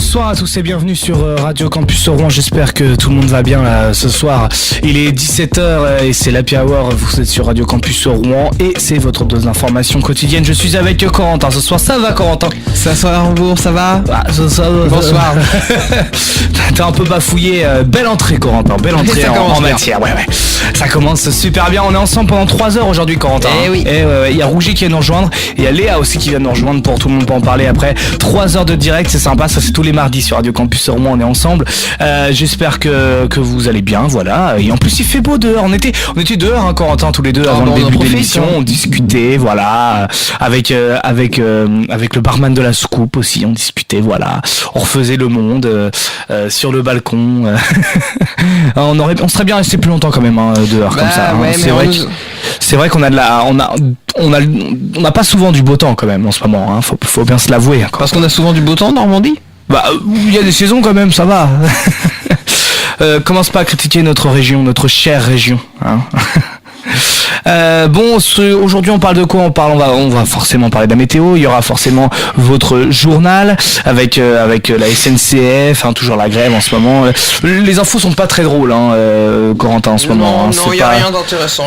Bonsoir à tous et bienvenue sur Radio Campus Rouen. J'espère que tout le monde va bien là, ce soir. Il est 17h et c'est l'Happy Hour. Vous êtes sur Radio Campus Rouen et c'est votre dose d'information quotidienne. Je suis avec Corentin ce soir. Ça va, Corentin? Ça va? Bonsoir. T'as un peu bafouillé. Belle entrée, Corentin. Belle entrée en matière. Ouais. Ça commence super bien. On est ensemble pendant 3 heures aujourd'hui, Corentin. Eh oui. Il y a Rougy qui vient nous rejoindre. Il y a Léa aussi qui vient nous rejoindre pour tout le monde pour en parler après. 3 heures de direct, c'est sympa. Ça, c'est tous les mardis sur Radio Campus Rouen. On est ensemble. J'espère que vous allez bien. Voilà. Et en plus, il fait beau dehors. On était dehors, hein, Corentin, tous les deux avant le début de l'émission. On discutait, voilà, avec le barman de la soucoupe aussi. On discutait, voilà. On refaisait le monde sur le balcon. On serait bien resté plus longtemps quand même, hein, dehors comme ça. Ouais, hein. C'est vrai qu'on a de la, on n'a pas souvent du beau temps quand même en ce moment. Hein. Faut bien se l'avouer. Hein, parce qu'on a souvent du beau temps en Normandie. Bah, il y a des saisons quand même, ça va. Commence pas à critiquer notre région, notre chère région. Hein. Aujourd'hui on parle de quoi? On va forcément parler de la météo. Il y aura forcément votre journal avec la SNCF, hein, toujours la grève en ce moment. Les infos sont pas très drôles, hein, Corentin, en ce moment. Non, il y a rien d'intéressant.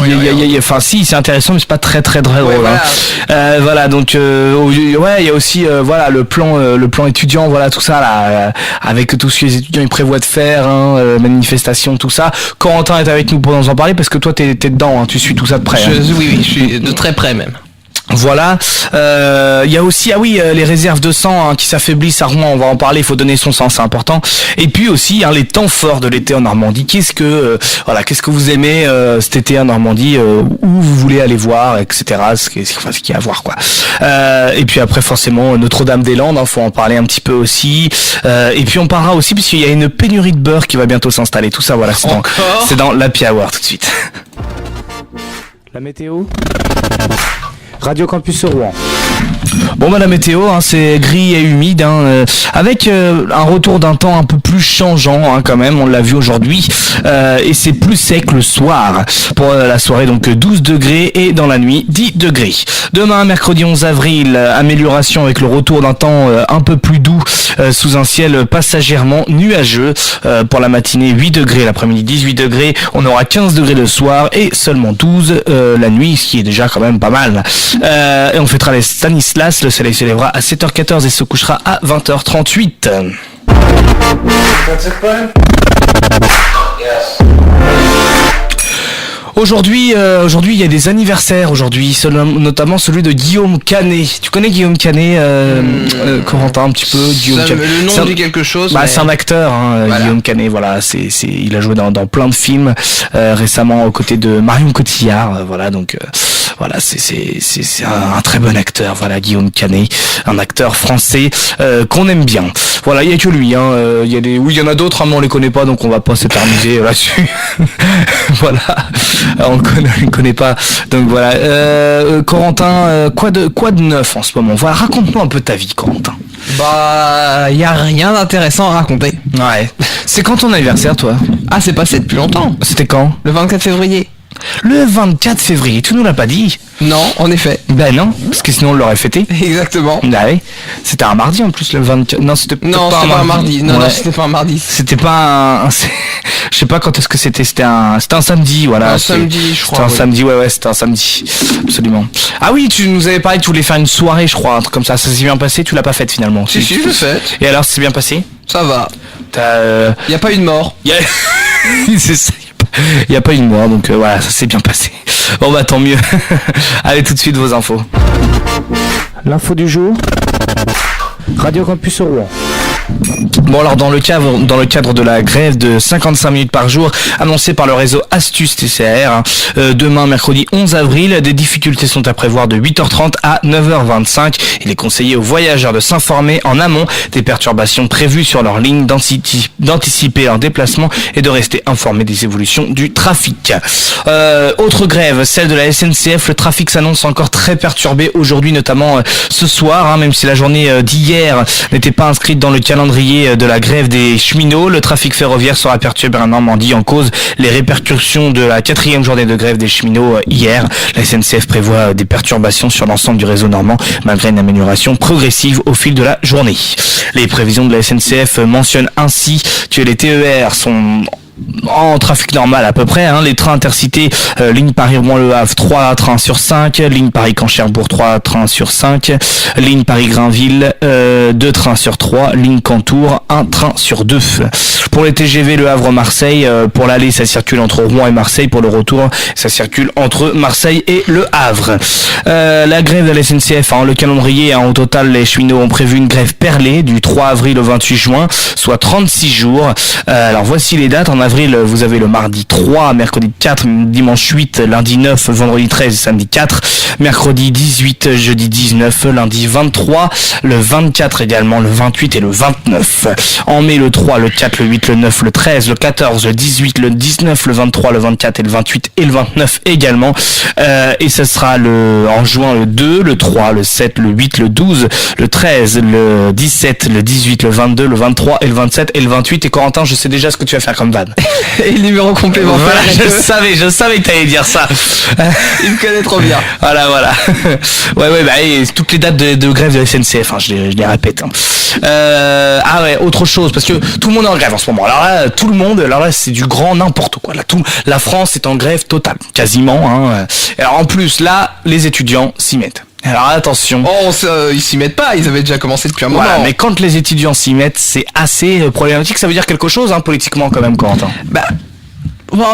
Enfin si, c'est intéressant mais c'est pas très drôle. Voilà. Hein. Voilà, donc ouais, il y a aussi voilà le plan étudiant, voilà tout ça là, avec tout ce que les étudiants ils prévoient de faire, hein, manifestation, tout ça. Corentin est avec nous pour nous en parler parce que toi t'es dedans, hein, tu suis tout ça de près. Oui, je suis de très près même. Voilà, il y a aussi les réserves de sang, hein, qui s'affaiblissent à Rouen, on va en parler, il faut donner son sang, c'est important. Et puis aussi, hein, les temps forts de l'été en Normandie. Qu'est-ce que vous aimez cet été en Normandie, où vous voulez aller voir, etc. Ce qu'il y a à voir, quoi. Et puis après forcément Notre-Dame-des-Landes, hein, faut en parler un petit peu aussi. Et puis on parlera aussi puisqu'il y a une pénurie de beurre qui va bientôt s'installer. Tout ça, voilà, c'est dans l'Happy Hour tout de suite. La météo. Radio Campus Rouen. Bon la météo, hein, c'est gris et humide, hein, avec un retour d'un temps un peu plus changeant, hein, quand même, on l'a vu aujourd'hui, et c'est plus sec le soir. Pour la soirée, donc 12 degrés et dans la nuit 10 degrés. Demain, mercredi 11 avril, amélioration avec le retour d'un temps un peu plus doux sous un ciel passagèrement nuageux. Pour la matinée 8 degrés, l'après-midi 18 degrés, on aura 15 degrés le soir et seulement 12 la nuit, ce qui est déjà quand même pas mal. Et on fêtera les Stanislas, le soleil se lèvera à 7h14 et se couchera à 20h38. Aujourd'hui, il y a des anniversaires aujourd'hui, notamment celui de Guillaume Canet. Tu connais Guillaume Canet, Corentin, un petit peu? Guillaume Canet. Le nom dit quelque chose. C'est un acteur, hein, voilà. Guillaume Canet, voilà, il a joué dans plein de films récemment aux côtés de Marion Cotillard, voilà, donc voilà, c'est un très bon acteur, voilà, Guillaume Canet, un acteur français qu'on aime bien. Voilà, il y a que lui, hein, il y en a d'autres, hein, mais on les connaît pas, donc on va pas s'éterniser là-dessus. Voilà. On ne connaît pas, donc voilà. Corentin, quoi de neuf en ce moment? Voilà, raconte-nous un peu ta vie, Corentin. Y a rien d'intéressant à raconter. Ouais. C'est quand ton anniversaire, toi? Ah, c'est passé depuis longtemps. C'était quand? Le 24 février. Le 24 février, tu nous l'as pas dit? Non, en effet. Ben non, parce que sinon on l'aurait fêté. Exactement. Ah oui. C'était un mardi en plus, le 24. Non, c'était pas un mardi. Non, c'était pas un mardi. C'était pas un... Je sais pas quand est-ce que c'était. C'était un samedi, voilà. Un samedi, je crois. C'était un samedi, ouais, c'était un samedi. Absolument. Ah oui, tu nous avais parlé que tu voulais faire une soirée, je crois, un truc comme ça. Ça s'est bien passé, tu l'as pas faite finalement. Si, je l'ai faite. Et alors, ça s'est bien passé? Ça va. Y a pas eu de mort. C'est ça. Il n'y a pas eu de mort, donc voilà, ça s'est bien passé. Bon tant mieux. Allez, tout de suite vos infos. L'info du jour. Radio Campus Rouen. Bon alors dans le cadre de la grève de 55 minutes par jour annoncée par le réseau Astuce TCR, demain mercredi 11 avril, des difficultés sont à prévoir de 8h30 à 9h25. Il est conseillé aux voyageurs de s'informer en amont des perturbations prévues sur leur ligne, d'anticiper leur déplacement et de rester informés des évolutions du trafic. Autre grève, celle de la SNCF, le trafic s'annonce encore très perturbé aujourd'hui, notamment ce soir, hein, même si la journée d'hier n'était pas inscrite dans le cadre calendrier de la grève des cheminots. Le trafic ferroviaire sera perturbé en Normandie en cause les répercussions de la 4e journée de grève des cheminots hier. La SNCF prévoit des perturbations sur l'ensemble du réseau normand malgré une amélioration progressive au fil de la journée. Les prévisions de la SNCF mentionnent ainsi que les TER sont en trafic normal à peu près, hein. Les trains intercités, ligne Paris-Rouen-Le Havre, 3 trains sur 5, ligne Paris-Cancherbourg, 3 trains sur 5, ligne Paris-Grainville, 2 trains sur 3, ligne Cantour, 1 train sur 2. Pour les TGV, Le Havre-Marseille, pour l'aller ça circule entre Rouen et Marseille, pour le retour ça circule entre Marseille et Le Havre. La grève de la SNCF, hein, le calendrier, hein, au total les cheminots ont prévu une grève perlée du 3 avril au 28 juin, soit 36 jours. Alors voici les dates. En avril, vous avez le mardi 3, mercredi 4, dimanche 8, lundi 9, vendredi 13, samedi 4, mercredi 18, jeudi 19, lundi 23, le 24 également, le 28 et le 29. En mai, le 3, le 4, le 8, le 9, le 13, le 14, le 18, le 19, le 23, le 24 et le 28 et le 29 également. Et ce sera en juin le 2, le 3, le 7, le 8, le 12, le 13, le 17, le 18, le 22, le 23 et le 27 et le 28. Et Corentin, je sais déjà ce que tu vas faire comme vanne. Et le numéro complémentaire. Voilà, je savais que t'allais dire ça. Il me connaît trop bien. Voilà. Ouais, bah, et toutes les dates de grève de la SNCF, hein, je les répète. Hein. Ah ouais, autre chose, parce que tout le monde est en grève en ce moment. Alors là, c'est du grand n'importe quoi. Là, la France est en grève totale, quasiment. Hein. Alors en plus, là, les étudiants s'y mettent. Alors attention. Ils s'y mettent pas, ils avaient déjà commencé depuis un moment. Voilà, mais quand les étudiants s'y mettent, c'est assez problématique. Ça veut dire quelque chose, hein, politiquement quand même, Corentin.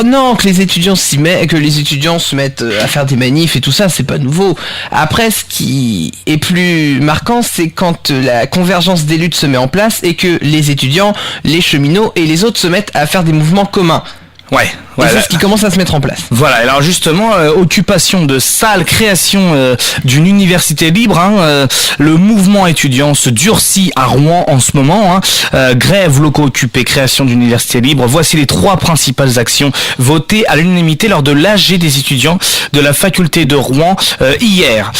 Non, que les étudiants se mettent à faire des manifs et tout ça, c'est pas nouveau. Après, ce qui est plus marquant, c'est quand la convergence des luttes se met en place et que les étudiants, les cheminots et les autres se mettent à faire des mouvements communs. Ouais. C'est ce qui commence à se mettre en place. Voilà, alors justement, occupation de salles, création d'une université libre, hein, le mouvement étudiant se durcit à Rouen en ce moment, hein, grève, locaux occupés, création d'une université libre. Voici les 3 principales actions votées à l'unanimité lors de l'AG des étudiants de la faculté de Rouen hier.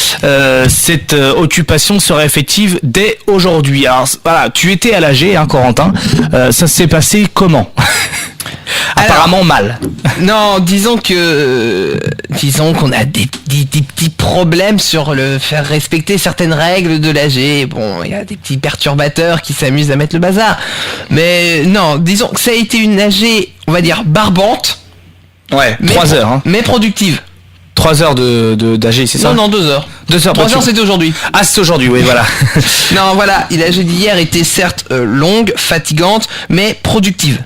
Cette occupation sera effective dès aujourd'hui. Alors voilà, tu étais à l'AG, hein, Corentin, ça s'est passé comment? Apparemment mal. Non, disons qu'on a des petits problèmes sur le faire respecter certaines règles de l'AG. Bon, il y a des petits perturbateurs qui s'amusent à mettre le bazar. Mais non, disons que ça a été une AG, on va dire, barbante. Ouais, 3 heures. Hein. Mais productive. 3 heures d'AG, c'est ça? Non, 2 heures. 2 heures. 3 heures, c'était aujourd'hui. Ah, c'est aujourd'hui, oui, voilà. Non, voilà, l'AG d'hier était certes longue, fatigante, mais productive.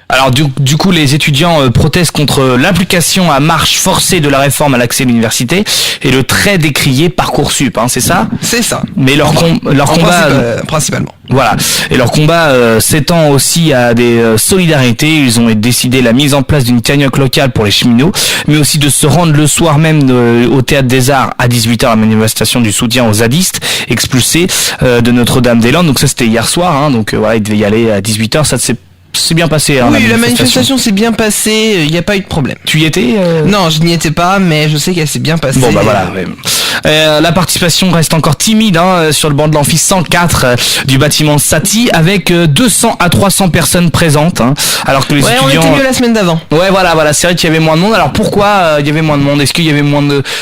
Alors du coup, les étudiants protestent contre l'application à marche forcée de la réforme à l'accès à l'université et le très décrié Parcoursup, hein, c'est ça? C'est ça. Mais leur combat principalement. Voilà. Et leur combat s'étend aussi à des solidarités. Ils ont décidé la mise en place d'une cagnotte locale pour les cheminots, mais aussi de se rendre le soir même au Théâtre des Arts à 18h, la manifestation du soutien aux zadistes expulsés de Notre-Dame-des-Landes. Donc ça, c'était hier soir, hein, donc voilà, ils devaient y aller à 18h. Ça c'est bien passé. Hein, oui, la manifestation s'est bien passée, il n'y a pas eu de problème. Tu y étais Non, je n'y étais pas, mais je sais qu'elle s'est bien passée. Bon bah voilà. Ouais. La participation reste encore timide, hein, sur le banc de l'amphi 104 du bâtiment Satie, avec 200 à 300 personnes présentes, hein, alors que les étudiants... on était mieux la semaine d'avant. Ouais, voilà, c'est vrai qu'il y avait moins de monde. Alors pourquoi il y avait moins de monde? Est-ce qu'il y avait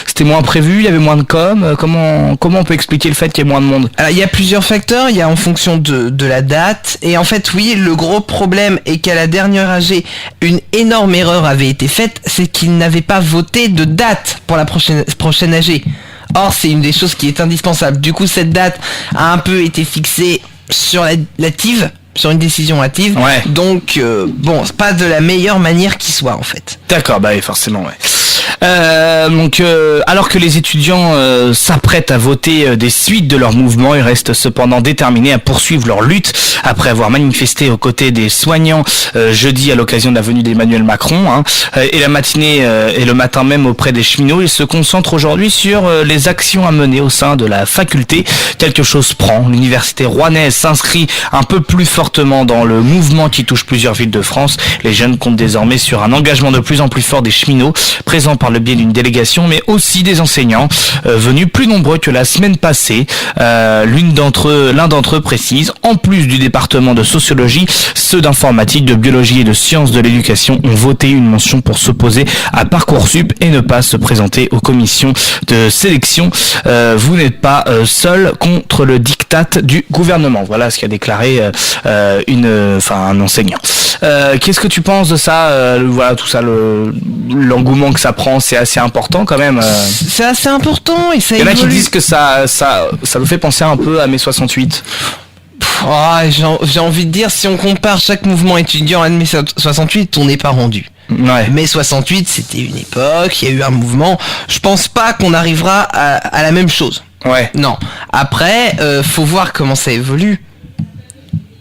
c'était moins prévu, il y avait moins de com? Comment on peut expliquer le fait qu'il y ait moins de monde? Alors, il y a plusieurs facteurs, il y a en fonction de la date, et en fait, oui, le gros problème est qu'à la dernière AG, une énorme erreur avait été faite, c'est qu'ils n'avaient pas voté de date pour la prochaine AG. Or, c'est une des choses qui est indispensable. Du coup, cette date a un peu été fixée sur sur une décision hâtive. Ouais. Donc, bon, c'est pas de la meilleure manière qui soit, en fait. D'accord, bah oui, forcément, ouais. Alors que les étudiants s'apprêtent à voter des suites de leur mouvement, ils restent cependant déterminés à poursuivre leur lutte après avoir manifesté aux côtés des soignants jeudi à l'occasion de la venue d'Emmanuel Macron, hein, et la matinée et le matin même auprès des cheminots. Ils se concentrent aujourd'hui sur les actions à mener au sein de la faculté. Quelque chose prend. L'université rouennaise s'inscrit un peu plus fortement dans le mouvement qui touche plusieurs villes de France. Les jeunes comptent désormais sur un engagement de plus en plus fort des cheminots présents par le biais d'une délégation, mais aussi des enseignants venus plus nombreux que la semaine passée. L'un d'entre eux précise, en plus du département de sociologie, ceux d'informatique, de biologie et de sciences de l'éducation ont voté une mention pour s'opposer à Parcoursup et ne pas se présenter aux commissions de sélection. Vous n'êtes pas seul contre le diktat du gouvernement. Voilà ce qu'a déclaré un enseignant. Qu'est-ce que tu penses de ça, voilà, tout ça, l'engouement que ça prend, c'est assez important quand même. C'est assez important et ça évolue. Il y en a qui évolue. disent que ça me fait penser un peu à mai 68. J'ai envie de dire, si on compare chaque mouvement étudiant à mai 68, on n'est pas rendu. Ouais. Mai 68, c'était une époque, il y a eu un mouvement. Je pense pas qu'on arrivera à la même chose. Ouais. Non. Après, faut voir comment ça évolue.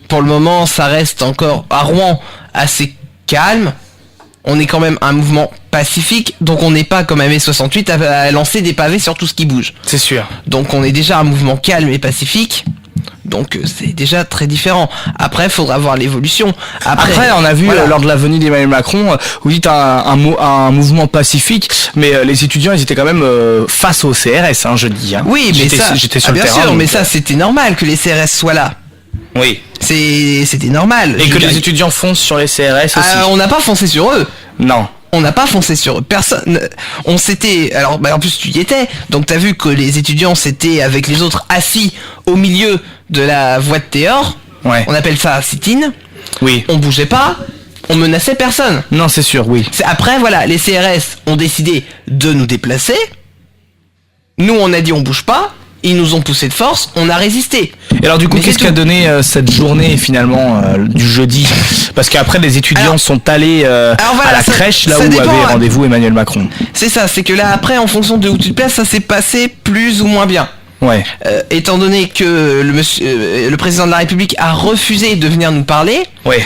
Pour le moment, ça reste encore à Rouen assez calme. On est quand même un mouvement pacifique, donc on n'est pas comme à mai 68 à lancer des pavés sur tout ce qui bouge. C'est sûr. Donc on est déjà un mouvement calme et pacifique. Donc c'est déjà très différent. Après, il faudra voir l'évolution. Après, on a vu lors de la venue d'Emmanuel Macron, vous dites un mouvement pacifique, mais les étudiants, ils étaient quand même face au CRS, hein, je dis. Hein. Oui, mais j'étais sur le bien terrain. Sûr, mais ça, c'était normal que les CRS soient là. Oui. C'était normal. Et que les étudiants foncent sur les CRS aussi. On n'a pas foncé sur eux. Non. On n'a pas foncé sur eux. Personne. On s'était. Alors, en plus, tu y étais. Donc, t'as vu que les étudiants s'étaient avec les autres assis au milieu de la voie de Théor. Ouais. On appelle ça sit-in. Oui. On bougeait pas. On menaçait personne. Non, c'est sûr, oui. Après, voilà, les CRS ont décidé de nous déplacer. Nous, on a dit on bouge pas. Ils nous ont poussé de force, on a résisté. Et alors du coup, qu'est-ce qu'a donné cette journée finalement du jeudi? Parce qu'après, les étudiants sont allés à la crèche, là où avait rendez-vous Emmanuel Macron. C'est ça, c'est que là après, en fonction de où tu te places, ça s'est passé plus ou moins bien. Ouais. Étant donné que le président de la République a refusé de venir nous parler. Ouais.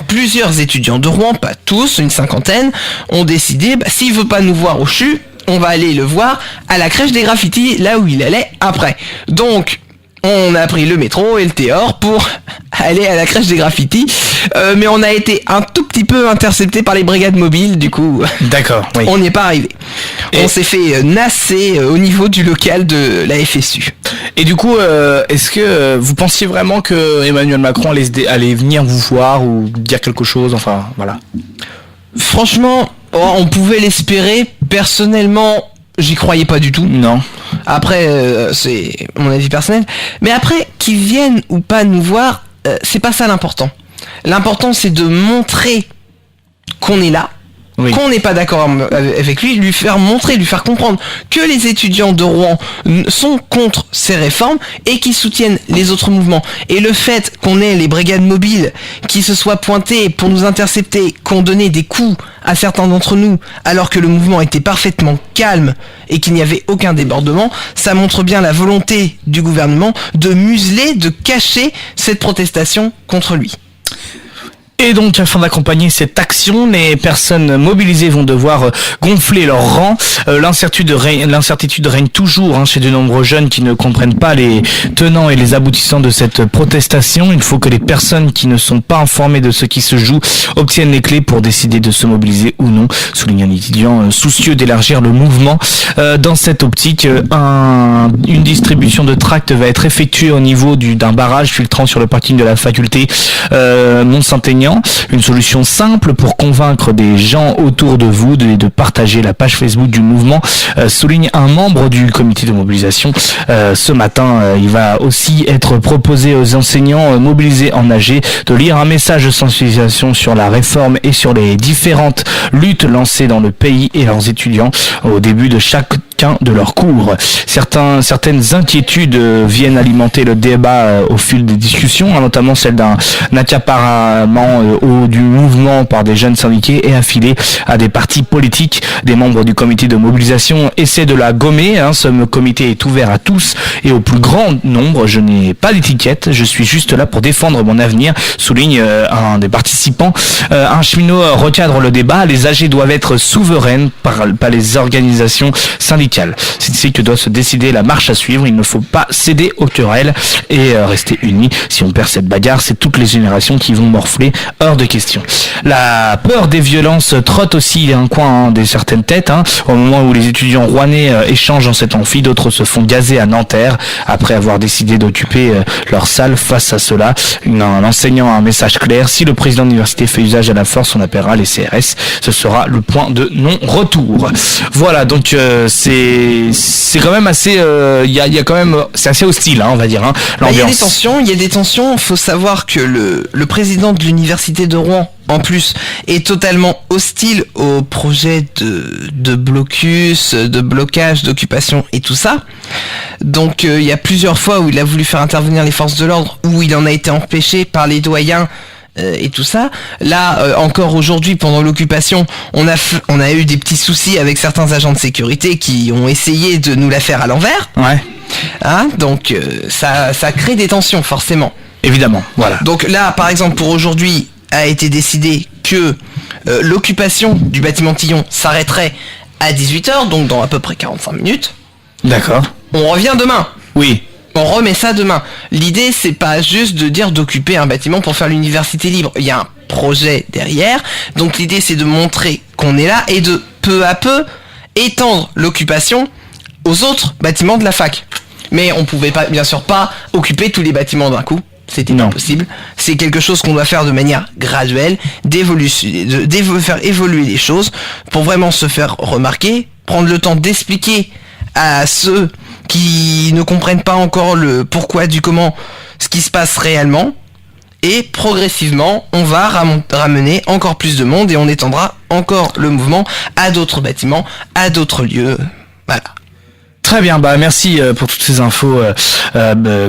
Plusieurs étudiants de Rouen, pas tous, une cinquantaine, ont décidé, s'il veut pas nous voir au CHU, on va aller le voir à la crèche des graffitis, là où il allait après. Donc, on a pris le métro et le Théor pour aller à la crèche des graffitis, mais on a été un tout petit peu intercepté par les brigades mobiles, du coup. D'accord, oui. On n'y est pas arrivé. On s'est fait nasser au niveau du local de la FSU. Et du coup, est-ce que vous pensiez vraiment que Emmanuel Macron allait venir vous voir ou dire quelque chose, enfin, voilà. Franchement, on pouvait l'espérer. Personnellement, j'y croyais pas du tout. Non. Après, c'est mon avis personnel. Mais après, qu'ils viennent ou pas nous voir, c'est pas ça l'important. L'important, c'est de montrer qu'on est là. Oui. Qu'on n'est pas d'accord avec lui, lui faire montrer, lui faire comprendre que les étudiants de Rouen sont contre ces réformes et qui soutiennent les autres mouvements. Et le fait qu'on ait les brigades mobiles qui se soient pointées pour nous intercepter, qu'on donnait des coups à certains d'entre nous alors que le mouvement était parfaitement calme et qu'il n'y avait aucun débordement, ça montre bien la volonté du gouvernement de museler, de cacher cette protestation contre lui. Et donc, afin d'accompagner cette action, les personnes mobilisées vont devoir gonfler leur rang. L'incertitude règne toujours chez de nombreux jeunes qui ne comprennent pas les tenants et les aboutissants de cette protestation. Il faut que les personnes qui ne sont pas informées de ce qui se joue obtiennent les clés pour décider de se mobiliser ou non, souligne un étudiant soucieux d'élargir le mouvement. Dans cette optique, une distribution de tracts va être effectuée au niveau d'un barrage filtrant sur le parking de la faculté Mont-Saint-Aignan. Une solution simple pour convaincre des gens autour de vous de partager la page Facebook du mouvement, souligne un membre du comité de mobilisation. Ce matin, il va aussi être proposé aux enseignants mobilisés en AG de lire un message de sensibilisation sur la réforme et sur les différentes luttes lancées dans le pays et leurs étudiants au début de chacun de leurs cours. Certaines inquiétudes viennent alimenter le débat au fil des discussions, notamment celle d'un accaparement du mouvement par des jeunes syndiqués et affiliés à des partis politiques. Des membres du comité de mobilisation essaient de la gommer. Ce comité est ouvert à tous et au plus grand nombre. Je n'ai pas d'étiquette, je suis juste là pour défendre mon avenir, souligne un des participants. Un cheminot recadre le débat. Les AG doivent être souveraines par les organisations syndicales syndicale. C'est ici que doit se décider la marche à suivre. Il ne faut pas céder aux querelles et rester unis. Si on perd cette bagarre, c'est toutes les générations qui vont morfler, hors de question. La peur des violences trotte aussi un coin des certaines têtes. Au moment où les étudiants rouennais échangent dans cet amphi, d'autres se font gazer à Nanterre après avoir décidé d'occuper leur salle. Face à cela, un enseignant a un message clair: si le président de l'université fait usage à la force, on appellera les CRS. Ce sera le point de non-retour. Voilà, donc c'est quand même assez, il y a quand même, c'est assez hostile, on va dire, l'ambiance. Il y a des tensions. Faut savoir que le président de l'université de Rouen, en plus, est totalement hostile au projet de blocus, de blocage, d'occupation et tout ça. Donc il y a plusieurs fois où il a voulu faire intervenir les forces de l'ordre, où il en a été empêché par les doyens et tout ça. Là, encore aujourd'hui, pendant l'occupation, on a eu des petits soucis avec certains agents de sécurité qui ont essayé de nous la faire à l'envers. Ouais. Donc ça crée des tensions, forcément. Évidemment, voilà. Donc là, par exemple, pour aujourd'hui, a été décidé que l'occupation du bâtiment Tillon s'arrêterait à 18h, donc dans à peu près 45 minutes. D'accord. On revient demain. Oui. On remet ça demain. L'idée, c'est pas juste de dire d'occuper un bâtiment pour faire l'université libre. Il y a un projet derrière. Donc l'idée, c'est de montrer qu'on est là et de peu à peu étendre l'occupation aux autres bâtiments de la fac. Mais on pouvait pas, bien sûr, pas occuper tous les bâtiments d'un coup. C'était pas possible. C'est quelque chose qu'on doit faire de manière graduelle, faire évoluer les choses pour vraiment se faire remarquer, prendre le temps d'expliquer à ceux qui ne comprennent pas encore le pourquoi du comment, ce qui se passe réellement. Et progressivement, on va ramener encore plus de monde et on étendra encore le mouvement à d'autres bâtiments, à d'autres lieux. Voilà. Très bien, merci pour toutes ces infos,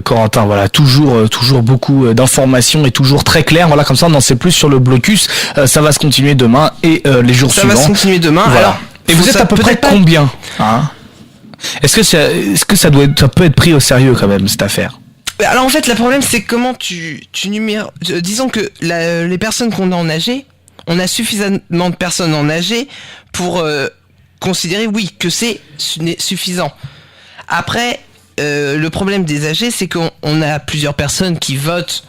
Corentin. Voilà, toujours beaucoup d'informations et toujours très clair. Voilà, comme ça on en sait plus sur le blocus. Ça va se continuer demain et les jours suivants. Ça va se continuer demain. Voilà. Alors, et vous êtes à peu près combien Est-ce que ça peut être pris au sérieux quand même, cette affaire? Alors en fait, le problème c'est comment tu numères. Disons que les personnes qu'on a en AG, on a suffisamment de personnes en AG pour considérer que c'est suffisant. Après, le problème des AG, c'est qu'on a plusieurs personnes qui votent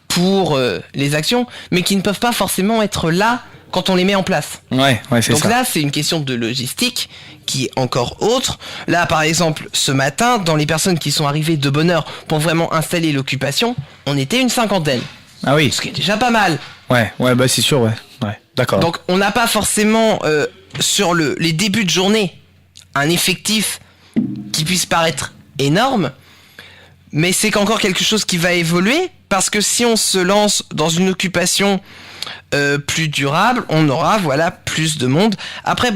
pour les actions, mais qui ne peuvent pas forcément être là quand on les met en place. Ouais, c'est donc ça. Donc là, c'est une question de logistique qui est encore autre. Là, par exemple, ce matin, dans les personnes qui sont arrivées de bonne heure pour vraiment installer l'occupation, on était une 50aine. Ah oui. Ce qui est déjà pas mal. Ouais, c'est sûr, ouais, d'accord. Donc on n'a pas forcément sur les débuts de journée un effectif qui puisse paraître énorme, mais c'est qu'encore quelque chose qui va évoluer, parce que si on se lance dans une occupation plus durable, on aura plus de monde. Après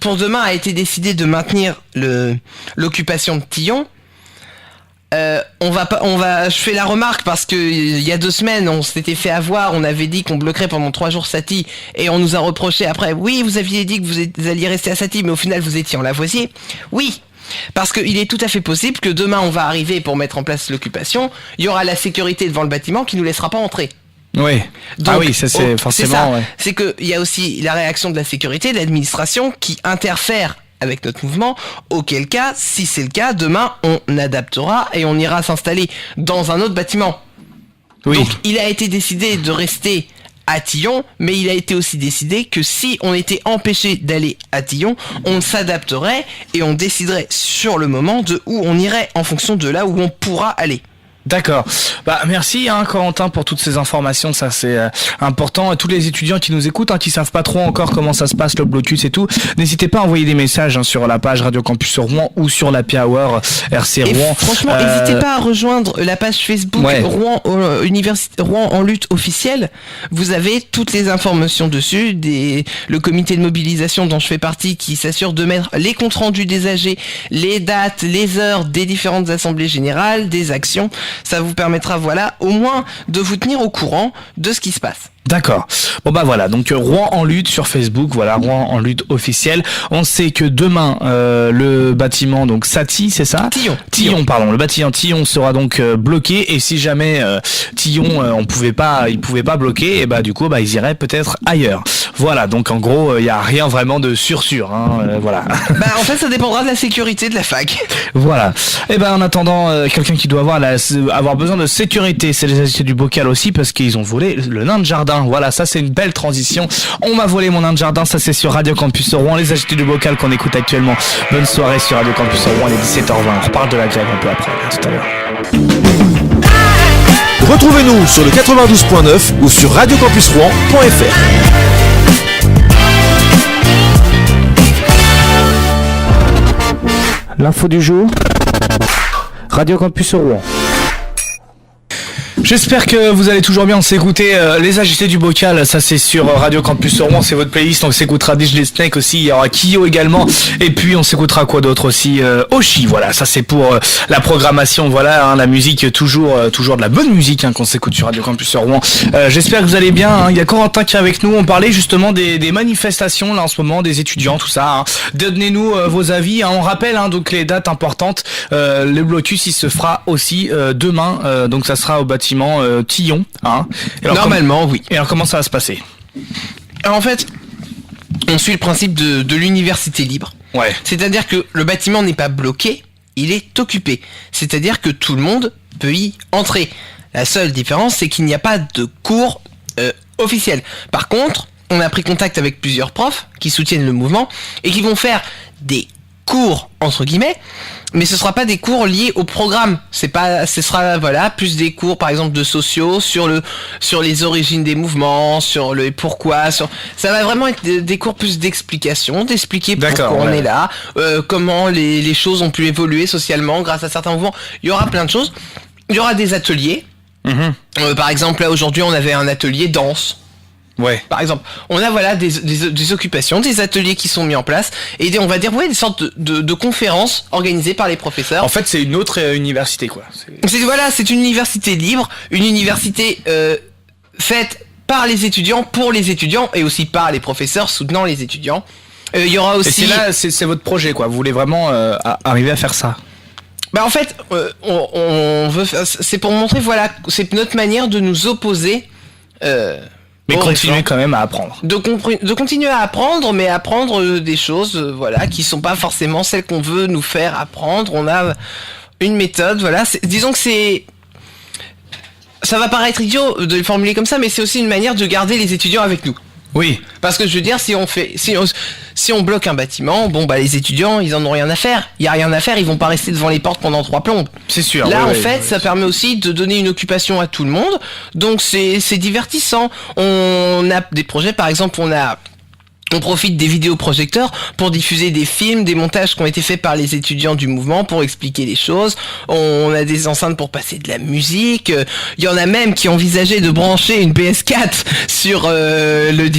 pour demain a été décidé de maintenir l'occupation de Tillon. Je fais la remarque parce que il y a 2 semaines on s'était fait avoir, on avait dit qu'on bloquerait pendant 3 jours Saty et on nous a reproché après: oui, vous aviez dit que vous alliez rester à Saty, mais au final vous étiez en Lavoisier. Oui, parce qu'il est tout à fait possible que demain on va arriver pour mettre en place l'occupation, il y aura la sécurité devant le bâtiment qui nous laissera pas entrer. Oui. Donc, ça c'est forcément. C'est ça. Ouais. C'est que il y a aussi la réaction de la sécurité, de l'administration qui interfère avec notre mouvement, auquel cas, si c'est le cas, demain on adaptera et on ira s'installer dans un autre bâtiment. Oui. Donc il a été décidé de rester à Tillon, mais il a été aussi décidé que si on était empêché d'aller à Tillon, on s'adapterait et on déciderait sur le moment de où on irait en fonction de là où on pourra aller. D'accord. Merci Corentin pour toutes ces informations, ça c'est important. Et tous les étudiants qui nous écoutent, qui savent pas trop encore comment ça se passe le blocus et tout, n'hésitez pas à envoyer des messages sur la page Radio Campus Rouen ou sur l'Happy Hour RC Rouen. Franchement, n'hésitez pas à rejoindre la page Facebook Rouen Université Rouen en lutte officielle. Vous avez toutes les informations dessus, le comité de mobilisation dont je fais partie qui s'assure de mettre les comptes rendus des AG, les dates, les heures des différentes assemblées générales, des actions. Ça vous permettra, au moins de vous tenir au courant de ce qui se passe. D'accord. Bon bah voilà, donc Rouen en lutte sur Facebook, voilà, Rouen en lutte officielle. On sait que demain le bâtiment donc Saty, c'est ça ? Tillon, pardon. Le bâtiment Tillon sera donc bloqué, et si jamais Tillon ils pouvaient pas bloquer, et bah du coup ils iraient peut-être ailleurs. Voilà, donc en gros il y a rien vraiment de sûr voilà. En fait ça dépendra de la sécurité de la fac. Voilà. Et en attendant, quelqu'un qui doit avoir besoin de sécurité, c'est les agités du bocal aussi, parce qu'ils ont volé le nain de jardin. Voilà, ça c'est une belle transition. On m'a volé mon nain de jardin, ça c'est sur Radio Campus Rouen, les agités du bocal qu'on écoute actuellement. Bonne soirée sur Radio Campus Rouen, il est 17h20. On reparle de la grève un peu après, à tout à l'heure. Retrouvez-nous sur le 92.9 ou sur radiocampusrouen.fr. L'info du jour, Radio Campus Rouen. J'espère que vous allez toujours bien. On s'écouter les agités du bocal, ça c'est sur Radio Campus Rouen, c'est votre playlist. On s'écoutera DJ Snake aussi, il y aura Kyo également, et puis on s'écoutera quoi d'autre aussi, Oshi, voilà, ça c'est pour la programmation, voilà, la musique, toujours de la bonne musique qu'on s'écoute sur Radio Campus Rouen. J'espère que vous allez bien, il y a Corentin qui est avec nous, on parlait justement des manifestations là en ce moment, des étudiants, tout ça, Donnez-nous vos avis, on rappelle donc les dates importantes, le blocus il se fera aussi demain, donc ça sera au bâtiment Tillon, Normalement, oui. Et alors comment ça va se passer ? Alors en fait, on suit le principe de l'université libre. Ouais. C'est-à-dire que le bâtiment n'est pas bloqué, il est occupé. C'est-à-dire que tout le monde peut y entrer. La seule différence, c'est qu'il n'y a pas de cours officiels. Par contre, on a pris contact avec plusieurs profs qui soutiennent le mouvement et qui vont faire des cours entre guillemets, mais ce sera pas des cours liés au programme. Ce sera plus des cours par exemple de sociaux sur les origines des mouvements, sur le pourquoi, ça va vraiment être des cours plus d'explication, d'expliquer pourquoi on est là, comment les choses ont pu évoluer socialement grâce à certains mouvements. Il y aura plein de choses. Il y aura des ateliers. Par exemple là aujourd'hui on avait un atelier danse. Ouais. Par exemple, on a des occupations, des ateliers qui sont mis en place et des sortes de conférences organisées par les professeurs. En fait, c'est une autre université quoi. C'est une université libre, une université faite par les étudiants, pour les étudiants et aussi par les professeurs soutenant les étudiants. Il y aura aussi. Et c'est votre projet quoi. Vous voulez vraiment arriver à faire ça. En fait, on veut. C'est pour montrer c'est notre manière de nous opposer. Mais continuer quand même à apprendre. De continuer à apprendre, mais apprendre des choses, qui sont pas forcément celles qu'on veut nous faire apprendre. On a une méthode, disons que ça va paraître idiot de le formuler comme ça, mais c'est aussi une manière de garder les étudiants avec nous. Oui. Parce que je veux dire, si on bloque un bâtiment, les étudiants, ils en ont rien à faire. Il y a rien à faire, ils vont pas rester devant les portes pendant 3 plombes. C'est sûr. Là, ça permet aussi de donner une occupation à tout le monde. Donc c'est divertissant. On a des projets, par exemple, on profite des vidéoprojecteurs pour diffuser des films, des montages qui ont été faits par les étudiants du mouvement pour expliquer les choses. On a des enceintes pour passer de la musique. Il y en a même qui envisageaient de brancher une PS4 sur le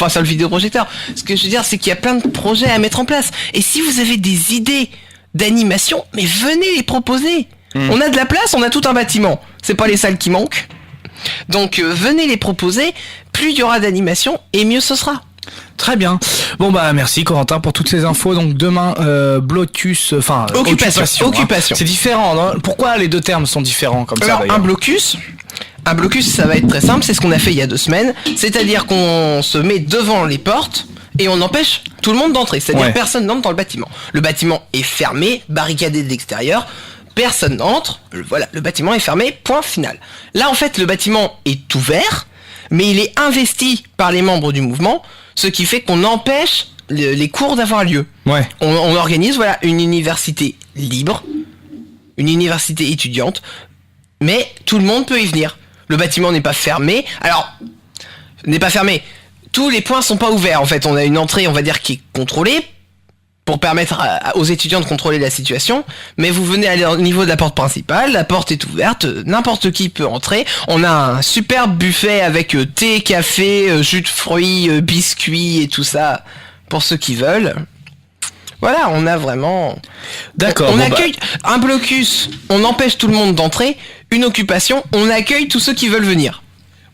sur le vidéoprojecteur. Ce que je veux dire, c'est qu'il y a plein de projets à mettre en place. Et si vous avez des idées d'animation, mais venez les proposer. On a de la place, on a tout un bâtiment. C'est pas les salles qui manquent. Donc venez les proposer. Plus il y aura d'animation et mieux ce sera. Très bien. Bon merci Corentin pour toutes ces infos. Donc demain blocus, occupation. C'est différent, non ? Pourquoi les deux termes sont différents comme ça d'ailleurs ? Un blocus, ça va être très simple. C'est ce qu'on a fait il y a 2 semaines. C'est-à-dire qu'on se met devant les portes et on empêche tout le monde d'entrer. C'est-à-dire personne n'entre dans le bâtiment. Le bâtiment est fermé, barricadé de l'extérieur. Personne n'entre. Le bâtiment est fermé. Point final. Là en fait le bâtiment est ouvert, mais il est investi par les membres du mouvement. Ce qui fait qu'on empêche les cours d'avoir lieu. Ouais. On organise une université libre, une université étudiante, mais tout le monde peut y venir. Le bâtiment n'est pas fermé. Alors, n'est pas fermé. Tous les points sont pas ouverts. En fait, on a une entrée, on va dire, qui est contrôlée pour permettre aux étudiants de contrôler la situation. Mais vous venez aller au niveau de la porte principale, la porte est ouverte, n'importe qui peut entrer. On a un superbe buffet avec thé, café, jus de fruits, biscuits et tout ça pour ceux qui veulent. Voilà, on a vraiment... D'accord. On accueille un blocus, on empêche tout le monde d'entrer. Une occupation, on accueille tous ceux qui veulent venir.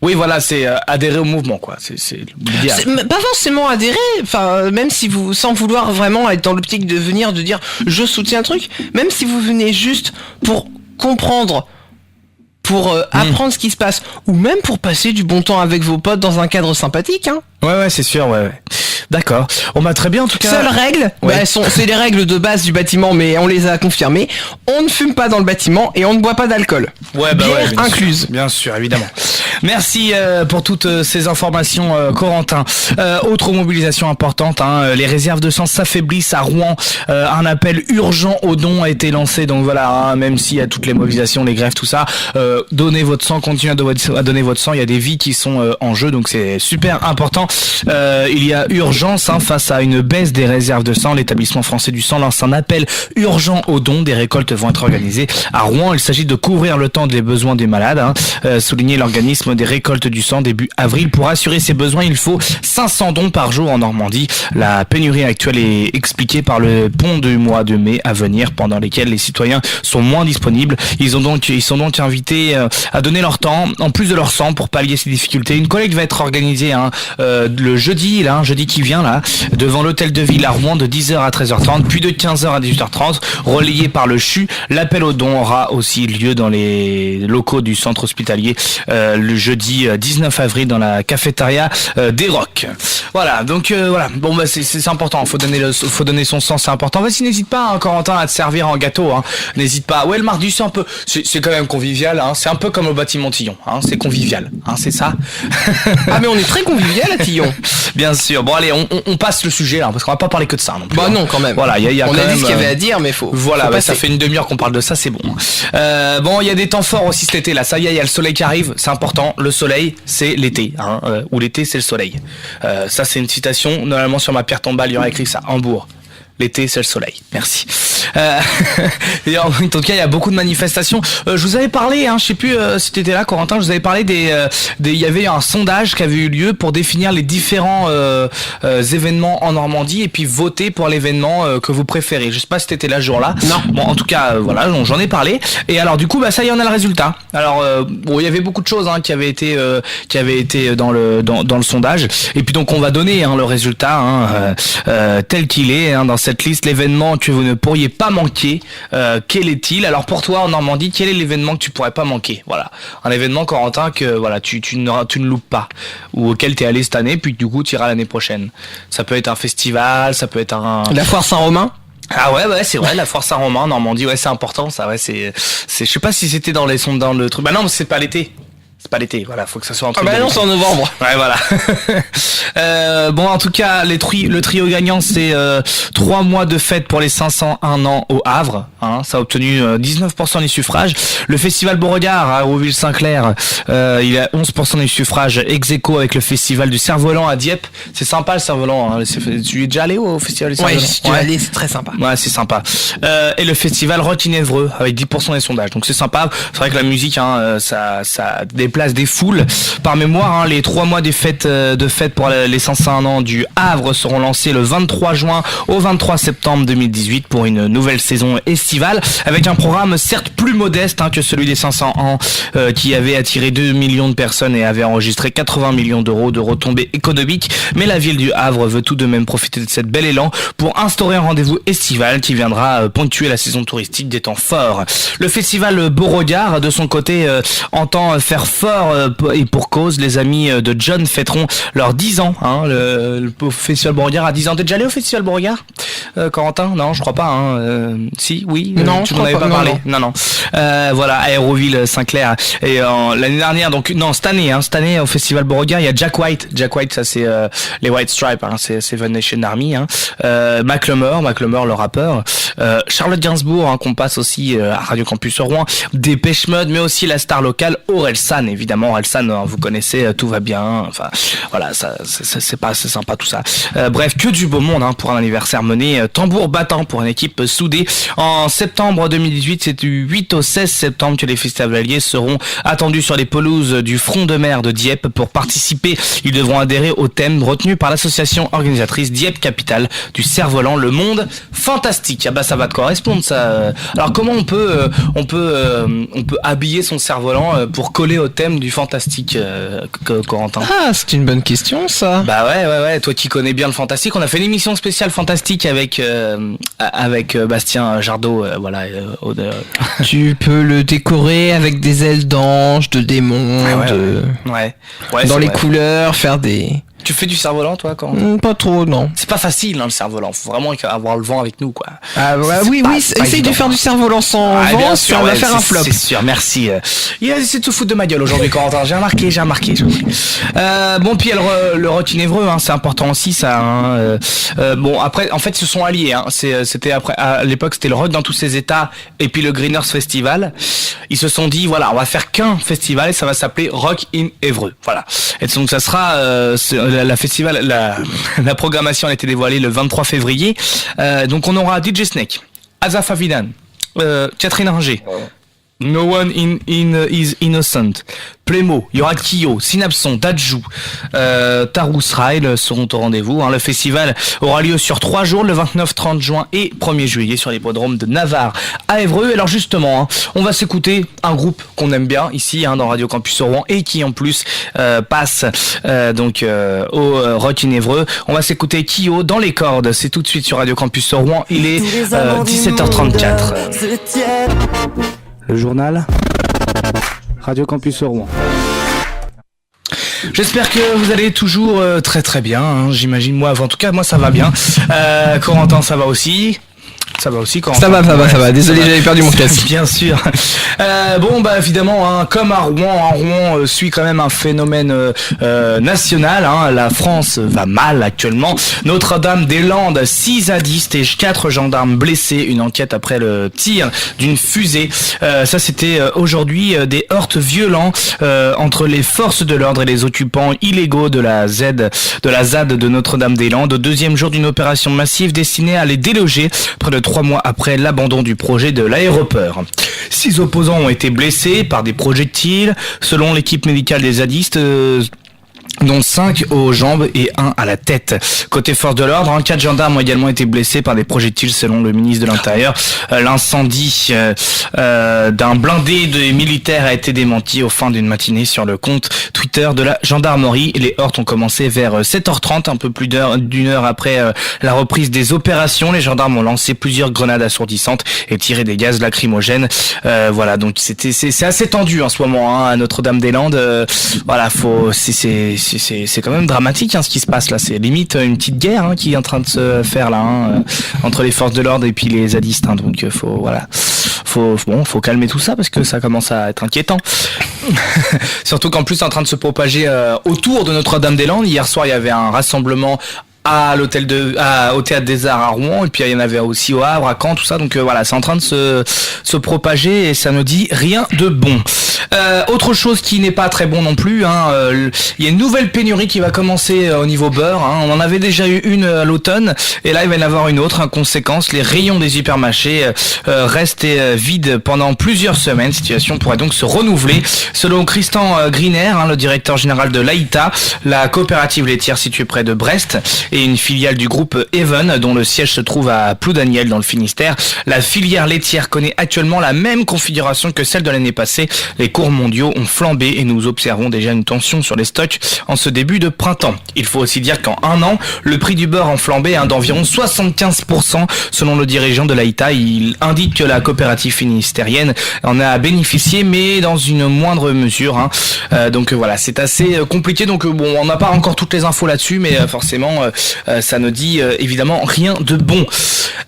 Oui, voilà, c'est adhérer au mouvement, quoi. C'est l'idéal. Pas forcément adhérer, enfin, même si vous, sans vouloir vraiment être dans l'optique de venir, de dire je soutiens un truc, même si vous venez juste pour comprendre, pour apprendre ce qui se passe, ou même pour passer du bon temps avec vos potes dans un cadre sympathique, hein. Ouais, c'est sûr, ouais. D'accord. On m'a très bien, en tout cas. Seule règle, c'est les règles de base du bâtiment, mais on les a confirmées. On ne fume pas dans le bâtiment et on ne boit pas d'alcool. Bière incluse. Bien sûr, évidemment. Merci pour toutes ces informations, Corentin. Autre mobilisation importante, hein, les réserves de sang s'affaiblissent à Rouen. Un appel urgent aux dons a été lancé. Donc voilà, hein, même s'il y a toutes les mobilisations, les grèves, tout ça, donnez votre sang, continuez à donner votre sang. Il y a des vies qui sont en jeu, donc c'est super important. Il y a urgence face à une baisse des réserves de sang. L'établissement français du sang lance un appel urgent aux dons. Des récoltes vont être organisées à Rouen. Il s'agit de couvrir le temps des besoins des malades. Souligner l'organisme des récoltes du sang début avril. Pour assurer ces besoins, il faut 500 dons par jour en Normandie. La pénurie actuelle est expliquée par le pont du mois de mai à venir, pendant lesquels les citoyens sont moins disponibles. Ils sont donc invités à donner leur temps, en plus de leur sang, pour pallier ces difficultés. Une collecte va être organisée le jeudi qui vient là, devant l'hôtel de ville à Rouen, de 10h à 13h30, puis de 15h à 18h30, relayé par le CHU. L'appel aux dons aura aussi lieu dans les locaux du centre hospitalier le jeudi 19 avril dans la cafétéria des Rocs. Voilà, donc voilà. Bon bah c'est important, faut donner son sang, c'est important. Vas-y, n'hésite pas, Corentin, à te servir en gâteau, hein. N'hésite pas. Ouais, le mardi c'est un peu, c'est quand même convivial, hein. C'est un peu comme au bâtiment Tillon, hein. C'est convivial, hein, c'est ça. Ah mais on est très convivial à Tillon. Bien sûr. Bon allez, on passe le sujet là, parce qu'on va pas parler que de ça non plus. Bah non, quand même. Voilà, on a dit ce qu'il y avait à dire, mais faut. Voilà, faut ça fait une demi-heure qu'on parle de ça, c'est bon. Bon, il y a des temps forts aussi cet été là. Ça y est, il y a le soleil qui arrive, c'est important. Le soleil, c'est l'été, hein, ou l'été, c'est le soleil. Ça, c'est une citation. Normalement, sur ma pierre tombale, il y aurait écrit ça. Hambourg. L'été, c'est le soleil. Merci. Et en tout cas, il y a beaucoup de manifestations. Je vous avais parlé, je sais plus si t'étais là, Corentin, je vous avais parlé il y avait un sondage qui avait eu lieu pour définir les différents événements en Normandie et puis voter pour l'événement que vous préférez. Je sais pas si t'étais là ce jour-là. Non. Bon, en tout cas, voilà, j'en ai parlé. Et alors, du coup, ça y est, on a le résultat. Alors, bon, il y avait beaucoup de choses qui avaient été dans le sondage. Et puis donc, on va donner le résultat tel qu'il est dans cette liste. L'événement que vous ne pourriez pas manquer, quel est-il? Alors pour toi en Normandie, quel est l'événement que tu pourrais pas manquer? Voilà, un événement, Corentin, que voilà tu ne loupes pas, ou auquel t'es allé cette année, puis du coup tu iras l'année prochaine. Ça peut être un festival, ça peut être la foire Saint-Romain. Ah ouais, c'est vrai, la foire Saint-Romain en Normandie, ouais, c'est important ça, ouais, c'est je sais pas si c'était dans le truc. Bah non, c'est pas l'été. C'est pas l'été, voilà, faut que ça soit un truc. Ah bah non, c'est en novembre. Ouais, voilà. Bon, en tout cas, le trio gagnant, c'est 3 mois de fête pour les 501 ans au Havre. Ça a obtenu 19% des suffrages. Le festival Beauregard à Auville-Saint-Clair, il a 11% des suffrages, ex aequo avec le festival du Cerf-Volant à Dieppe. C'est sympa le Cerf-Volant. Tu es déjà allé au festival du Cerf-Volant? Ouais, je suis allé, c'est très sympa. Ouais, c'est sympa. Et le festival Rotigny-Évreux avec 10% des sondages. Donc c'est sympa. C'est vrai que la musique, ça déplace des foules. Par mémoire, les 3 mois de fête pour les 501 ans du Havre seront lancés le 23 juin au 23 septembre 2018 pour une nouvelle saison estivale, avec un programme certes plus modeste que celui des 500 ans qui avait attiré 2 millions de personnes et avait enregistré 80 millions d'euros de retombées économiques. Mais la ville du Havre veut tout de même profiter de cette belle élan pour instaurer un rendez-vous estival qui viendra ponctuer la saison touristique des temps forts. Le festival Beauregard, de son côté, entend faire fort et pour cause. Les amis de John fêteront leurs 10 ans. Le festival Beauregard a 10 ans. T'es déjà allé au festival Beauregard, Corentin? Non, je crois pas. Si, oui. Non, tu m'en avais pas parlé. Non. Voilà, à Aéroville-Saint-Clair. Et l'année dernière, donc non, cette année au festival Beauregard, il y a Jack White. Jack White, ça c'est les White Stripes, c'est Seven Nation Army. Macklemore, le rappeur. Charlotte Gainsbourg, qu'on passe aussi à Radio Campus Rouen. Dépêche Mode, mais aussi la star locale Orelsan, évidemment. Orelsan, vous connaissez, tout va bien. Enfin, voilà, ça c'est sympa tout ça. Bref, que du beau monde pour un anniversaire mené tambour battant pour une équipe soudée. En septembre 2018, c'est du 8 au 16 septembre que les festivaliers seront attendus sur les pelouses du front de mer de Dieppe. Pour participer, ils devront adhérer au thème retenu par l'association organisatrice Dieppe Capitale du Cerf-Volant, le monde fantastique. Ah bah ça va te correspondre ça. Alors comment on peut habiller son cerf-volant pour coller au thème thème du fantastique, Corentin? Ah, c'est une bonne question, ça. Bah ouais, toi qui connais bien le fantastique, on a fait une émission spéciale fantastique avec Bastien Jardot, Tu peux le décorer avec des ailes d'ange, de démons, ouais, dans les couleurs, faire des... Tu fais du cerf-volant, toi, quand Pas trop, non. C'est pas facile, le cerf-volant. Faut vraiment avoir le vent avec nous, quoi. Ah bah, oui, essaye de faire du cerf-volant sans vent, ça va faire un flop. C'est sûr, merci. Il a essayé de se foutre de ma gueule aujourd'hui, Corentin. J'ai remarqué. Bon, puis le rock inévreux, c'est important aussi, ça. Bon, après, en fait, ils se sont alliés. C'était après, à l'époque, c'était le rock dans tous ses états, et puis le Greeners Festival. Ils se sont dit, voilà, on va faire qu'un festival, et ça va s'appeler Rock in Évreux. Voilà. Et donc, ça sera la programmation a été dévoilée le 23 février. Donc on aura DJ Snake, Azaf Avidan, Catherine Ringer, No One is Innocent, Plémo, il y aura Kyo, Synapson, Dadju, Tarous Ryle seront au rendez-vous. Le festival aura lieu sur 3 jours, le 29, 30 juin et 1er juillet sur l'hippodrome de Navarre à Évreux. Et alors justement, on va s'écouter un groupe qu'on aime bien ici dans Radio Campus Rouen et qui en plus passe au Rock in Évreux. On va s'écouter Kyo dans les cordes, c'est tout de suite sur Radio Campus Rouen. Il est 17h34. Le journal Radio Campus Rouen. J'espère que vous allez toujours très très bien, j'imagine. Moi ça va bien. Corentin, ça va aussi. Ça va aussi, Corentin. Ça va. Désolé, j'avais perdu mon casque. Bien sûr. Évidemment, comme à Rouen suit quand même un phénomène national. La France va mal actuellement. Notre-Dame-des-Landes, 6 zadistes et 4 gendarmes blessés. Une enquête après le tir d'une fusée. Ça, c'était aujourd'hui des heurts violents entre les forces de l'ordre et les occupants illégaux de la ZAD de Notre-Dame-des-Landes. Au 2e jour d'une opération massive destinée à les déloger près de 3 mois après l'abandon du projet de l'aéroport. 6 opposants ont été blessés par des projectiles, selon l'équipe médicale des zadistes, dont 5 aux jambes et 1 à la tête. Côté force de l'ordre, 4 gendarmes ont également été blessés par des projectiles selon le ministre de l'Intérieur. L'incendie d'un blindé des militaires a été démenti au fin d'une matinée sur le compte Twitter de la gendarmerie. Les heurts ont commencé vers 7h30, un peu plus d'une heure après la reprise des opérations. Les gendarmes ont lancé plusieurs grenades assourdissantes et tiré des gaz lacrymogènes. Donc c'est assez tendu en ce moment à Notre-Dame-des-Landes. C'est quand même dramatique ce qui se passe là. C'est limite une petite guerre qui est en train de se faire là entre les forces de l'ordre et puis les zadistes. Donc faut calmer tout ça parce que ça commence à être inquiétant. Surtout qu'en plus c'est en train de se propager autour de Notre-Dame-des-Landes. Hier soir il y avait un rassemblement au Théâtre des Arts à Rouen, et puis il y en avait aussi au Havre, à Caen, tout ça. Donc c'est en train de se propager et ça ne dit rien de bon. Autre chose qui n'est pas très bon non plus, il y a une nouvelle pénurie qui va commencer au niveau beurre. On en avait déjà eu une à l'automne et là il va y en avoir une autre. En conséquence, les rayons des hypermarchés restent vides pendant plusieurs semaines. Situation pourrait donc se renouveler. Selon Christian Griner, le directeur général de l'AITA, la coopérative laitière située près de Brest et une filiale du groupe Even, dont le siège se trouve à Ploudaniel dans le Finistère. La filière laitière connaît actuellement la même configuration que celle de l'année passée. Les cours mondiaux ont flambé et nous observons déjà une tension sur les stocks en ce début de printemps. Il faut aussi dire qu'en un an, le prix du beurre a flambé d'environ 75% selon le dirigeant de l'AITA. Il indique que la coopérative finistérienne en a bénéficié, mais dans une moindre mesure. C'est assez compliqué. Donc on n'a pas encore toutes les infos là-dessus, mais forcément ça ne dit évidemment rien de bon.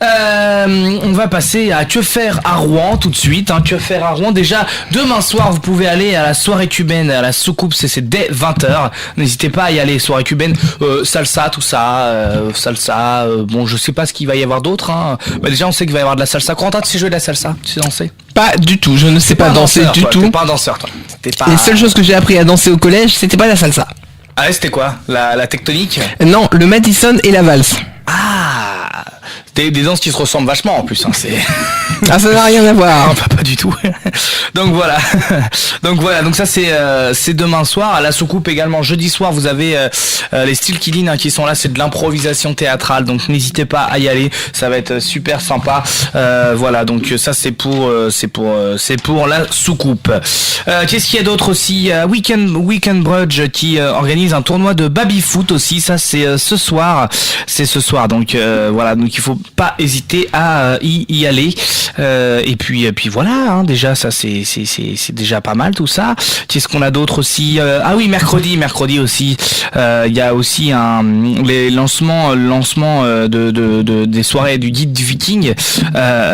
On va passer à Que faire à Rouen tout de suite. Que faire à Rouen, déjà demain soir vous pouvez aller à la soirée cubaine à la soucoupe, c'est dès 20h. N'hésitez pas à y aller, soirée cubaine, salsa, tout ça, je sais pas ce qu'il va y avoir d'autre. Déjà on sait qu'il va y avoir de la salsa. Corentin, tu sais jouer de la salsa? Tu sais danser? Pas du tout, je ne sais pas danser du tout. T'es pas un danseur, toi. Les seules choses que j'ai appris à danser au collège, c'était pas la salsa. Ah ouais, c'était quoi? La tectonique? Non, le Madison et la valse. Ah, Des danses qui se ressemblent vachement en plus, hein, c'est... Ah, ça n'a rien à voir. Non, pas du tout. Donc voilà. Donc ça c'est demain soir. À la soucoupe également jeudi soir, vous avez les Steel Killing qui sont là, c'est de l'improvisation théâtrale. Donc n'hésitez pas à y aller, ça va être super sympa. Voilà, donc ça c'est pour la soucoupe. Qu'est-ce qu'il y a d'autre aussi? Weekend Brudge qui organise un tournoi de baby-foot aussi, ça c'est ce soir. C'est ce soir. Donc voilà, donc il faut pas hésiter à y aller. Et puis voilà, hein, déjà ça c'est déjà pas mal tout ça. Qu'est-ce qu'on a d'autre aussi? Ah oui, mercredi aussi. Il y a aussi les lancements des soirées du guide du Viking.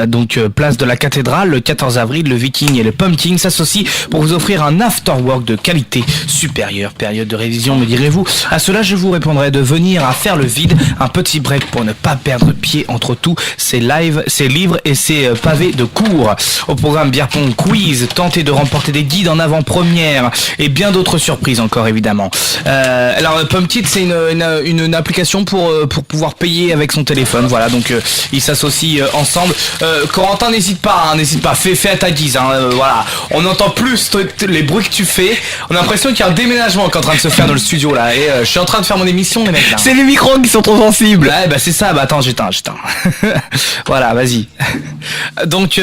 Donc place de la cathédrale le 14 avril, le Viking et le Pumpkin s'associent pour vous offrir un afterwork de qualité supérieure. Période de révision, me direz-vous. À cela, je vous répondrai de venir à faire le vide, un petit break pour ne pas perdre pied entre tout. C'est live, c'est livres et c'est pavé de cours. Au programme bière pong, quiz, tenter de remporter des guides en avant-première et bien d'autres surprises encore évidemment. Alors Pumpkin, c'est une application pour pouvoir payer avec son téléphone. Voilà, donc ils s'associent ensemble. Corentin, n'hésite pas, fais à ta guise. Voilà, on entend plus les bruits que tu fais. On a l'impression qu'il y a un déménagement qui est en train de se faire dans le studio là. Et je suis en train de faire mon émission, les mecs là. C'est les micros qui sont trop sensibles. Ouais, bah c'est ça. Bah attends, j'éteins. Voilà, vas-y. Donc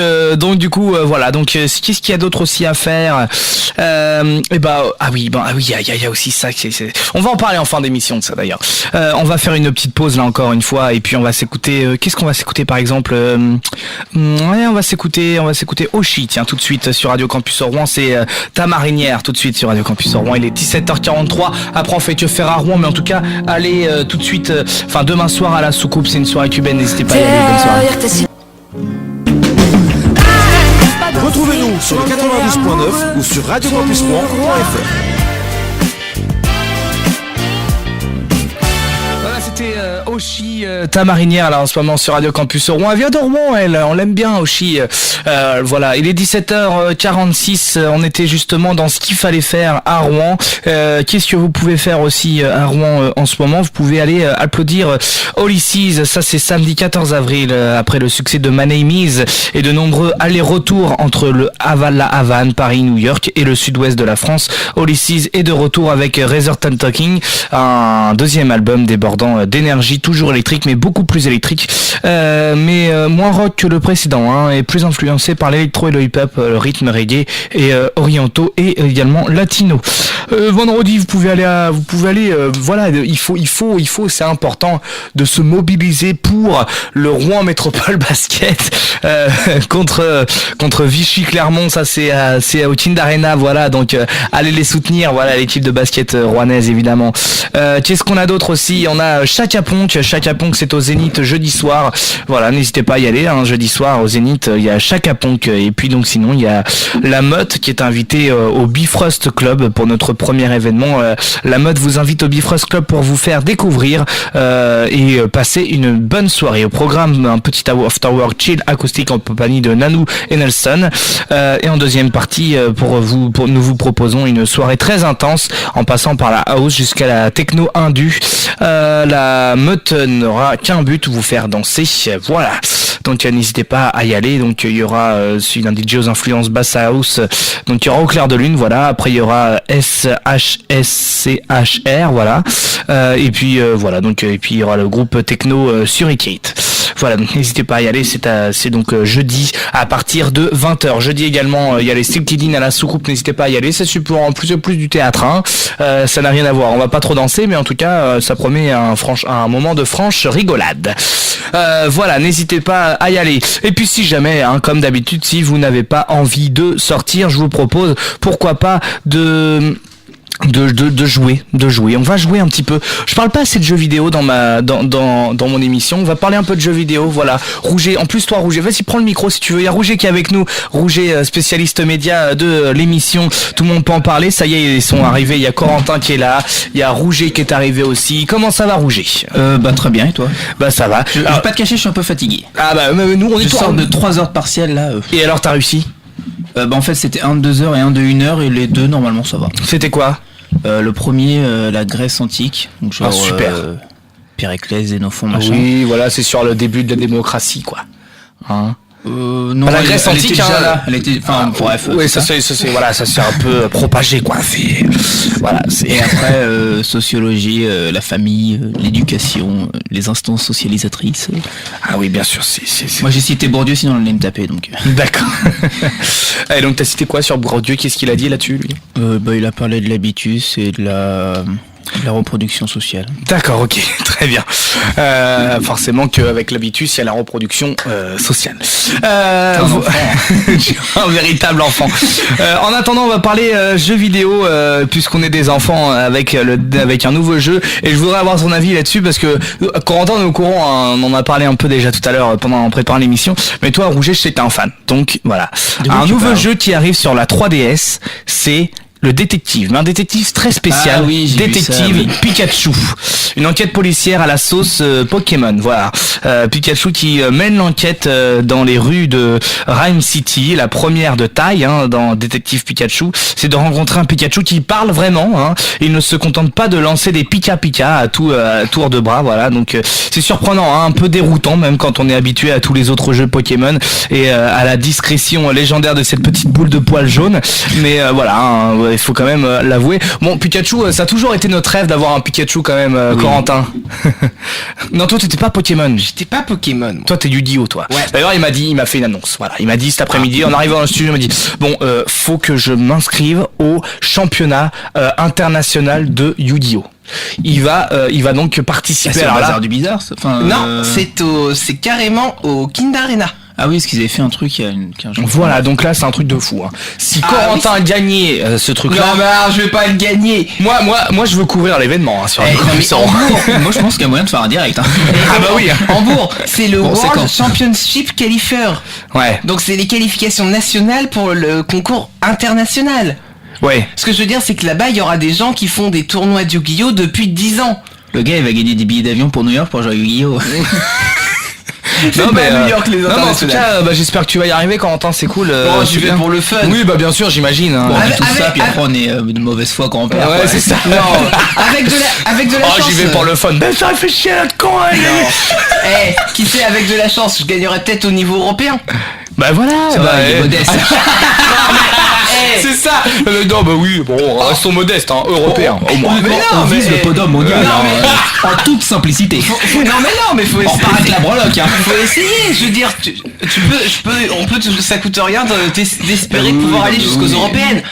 du coup voilà. Donc qu'est-ce qu'il y a d'autre aussi à faire? Il y a aussi ça. On va en parler en fin d'émission de ça d'ailleurs. On va faire une petite pause là encore une fois et puis on va s'écouter. Qu'est-ce qu'on va s'écouter par exemple? On va s'écouter Oshi. Tiens, tout de suite sur Radio Campus Rouen, c'est Ta Marinière tout de suite sur Radio Campus Rouen. Il est 17h43. Après on fait que faire à Rouen, mais en tout cas allez tout de suite. Demain soir à la soucoupe, c'est une soirée cubaine. N'hésitez pas à y aller. Bonne soirée. Retrouvez-nous sur le 92.9 ou sur radiocampusrouen.fr. C'était Oshi, Ta Marinière là en ce moment sur Radio Campus Rouen. Elle vient de Rouen, on l'aime bien Oshi. Voilà, il est 17h46, on était justement dans ce qu'il fallait faire à Rouen. Qu'est-ce que vous pouvez faire aussi à Rouen en ce moment? Vous pouvez aller applaudir Ulysses, ça c'est samedi 14 avril, après le succès de My Name Is et de nombreux allers-retours entre la Havane, Paris, New York et le sud-ouest de la France. Ulysses est de retour avec Resurgent Talking, un deuxième album débordant d'énergie, toujours électrique mais beaucoup plus électrique, mais moins rock que le précédent, et plus influencé par l'électro et le hip-hop, le rythme reggae et orientaux et également latino. Vendredi vous pouvez aller voilà, il faut c'est important de se mobiliser pour le Rouen Métropole Basket contre Vichy Clermont, ça c'est au Kind Arena, voilà, donc allez les soutenir, voilà, l'équipe de basket rouennaise évidemment. Qu'est-ce qu'on a d'autre aussi? On a Chaka Ponk, c'est au Zénith jeudi soir, voilà, n'hésitez pas à y aller, jeudi soir au Zénith, il y a Chaka Ponk, et puis donc sinon il y a La Meute qui est invitée au Bifrost Club pour notre premier événement. La Meute vous invite au Bifrost Club pour vous faire découvrir et passer une bonne soirée. Au programme, un petit afterwork chill acoustique en compagnie de Nanou et Nelson, et en deuxième partie nous vous proposons une soirée très intense en passant par la house jusqu'à la techno indue. La Meute n'aura qu'un but, vous faire danser, voilà. Donc n'hésitez pas à y aller. Donc il y aura un DJ aux influences bass house. Donc il y aura Au Clair de Lune, voilà. Après il y aura SHSCHR, voilà. Et puis voilà. Donc et puis il y aura le groupe techno Suricate. Voilà, donc n'hésitez pas à y aller, c'est donc jeudi à partir de 20h. Jeudi également, il y a les Steel Killing à la soucoupe, n'hésitez pas à y aller, c'est super, en plus du théâtre, ça n'a rien à voir, on va pas trop danser, mais en tout cas, ça promet un moment de franche rigolade. Voilà, n'hésitez pas à y aller. Et puis si jamais, comme d'habitude, si vous n'avez pas envie de sortir, je vous propose, pourquoi pas de jouer. On va jouer un petit peu. Je parle pas assez de jeux vidéo dans mon émission. On va parler un peu de jeux vidéo. Voilà. Rouget. En plus, toi, Rouget, vas-y, prends le micro si tu veux. Il y a Rouget qui est avec nous. Rouget, spécialiste média de l'émission. Tout le monde peut en parler. Ça y est, ils sont arrivés. Il y a Corentin qui est là. Il y a Rouget qui est arrivé aussi. Comment ça va, Rouget? Très bien. Et toi? Ça va. Je vais pas te cacher, je suis un peu fatigué. Nous, on est sors de 3 heures de partiel là. Et alors, t'as réussi? En fait, c'était un de 2 heures et un de 1 heure, et les deux, normalement, ça va. C'était quoi? Le premier, la Grèce antique. Donc, super. Périclès, Xénophon, machin. Oui, voilà, c'est sur le début de la démocratie, quoi. Hein? Non, Pas la Grèce elle antique, était déjà hein. là. Elle était, enfin, bref. Oui, c'est ça s'est un peu propagé, quoi. Et après, sociologie, la famille, l'éducation, les instances socialisatrices. Ah oui, bien sûr, c'est... Moi, j'ai cité Bourdieu, sinon on allait me taper, donc. D'accord. Et donc, t'as cité quoi sur Bourdieu? Qu'est-ce qu'il a dit là-dessus, lui? Il a parlé de l'habitus et de la reproduction sociale. D'accord, ok, très bien. Forcément qu'avec l'habitus, il y a la reproduction sociale. Un enfant. Un véritable enfant. En attendant, on va parler jeux vidéo, puisqu'on est des enfants avec un nouveau jeu. Et je voudrais avoir son avis là-dessus, parce que Corentin, on est au courant, hein, on en a parlé un peu déjà tout à l'heure en préparant l'émission. Mais toi, Rouget, je sais que t'es un fan. Donc voilà. Un nouveau jeu qui arrive sur la 3DS, c'est... le détective, mais un détective très spécial. Ah oui, j'ai détective vu ça, oui. Pikachu. Une enquête policière à la sauce Pokémon. Voilà. Pikachu qui mène l'enquête dans les rues de Rhyme City, la première de taille dans Détective Pikachu. C'est de rencontrer un Pikachu qui parle vraiment. Hein. Il ne se contente pas de lancer des Pika Pika à tour de bras. Voilà. Donc c'est surprenant, hein, un peu déroutant même quand on est habitué à tous les autres jeux Pokémon et à la discrétion légendaire de cette petite boule de poils jaune. Mais voilà. Hein, il faut quand même l'avouer. Bon, Pikachu, ça a toujours été notre rêve d'avoir un Pikachu quand même, oui. Corentin. Non, toi, t'étais pas Pokémon. J'étais pas Pokémon. Moi. Toi, t'es Yu-Gi-Oh, toi. Ouais. D'ailleurs, il m'a fait une annonce. Voilà, il m'a dit cet après-midi, en arrivant dans le studio, il m'a dit bon, faut que je m'inscrive au championnat international de Yu-Gi-Oh. Il va donc participer. C'est le bazar du bizarre. Enfin, non, c'est carrément au Kind Arena. Ah oui, parce qu'ils avaient fait un truc il y a 15 jours. Voilà, donc là c'est un truc de fou. Hein. Si Corentin a gagné ce truc-là, non mais alors, je vais pas le gagner. Moi je veux couvrir l'événement hein, sur Moi je pense qu'il y a moyen de faire un direct. Hein. Ah bah oui. Hambourg, c'est le World Championship Qualifier. Ouais. Donc c'est les qualifications nationales pour le concours international. Ouais. Ce que je veux dire, c'est que là-bas, il y aura des gens qui font des tournois de Yu-Gi-Oh depuis 10 ans. Le gars, il va gagner des billets d'avion pour New York pour jouer à Yu-Gi-Oh. Non mais New York, les en tout cas, j'espère que tu vas y arriver, Corentin, c'est cool. Bon, j'y vais pour le fun. Oui, bah bien sûr, j'imagine. Hein. Bon, tout ça, puis après on est de mauvaise foi grand-père. Ouais, c'est ça. Non, avec de la chance. J'y vais pour le fun. Ben ça fait chier la con. Qui sait, avec de la chance, je gagnerai peut-être au niveau européen. Bah voilà. Il est modeste. C'est ça. Non, bah oui, bon, restons modestes, hein, européens. On vise le podium mondial. En toute simplicité. Non mais faut essayer. On part de la breloque. Faut essayer. Je veux dire, ça coûte rien d'espérer pouvoir aller jusqu'aux européennes.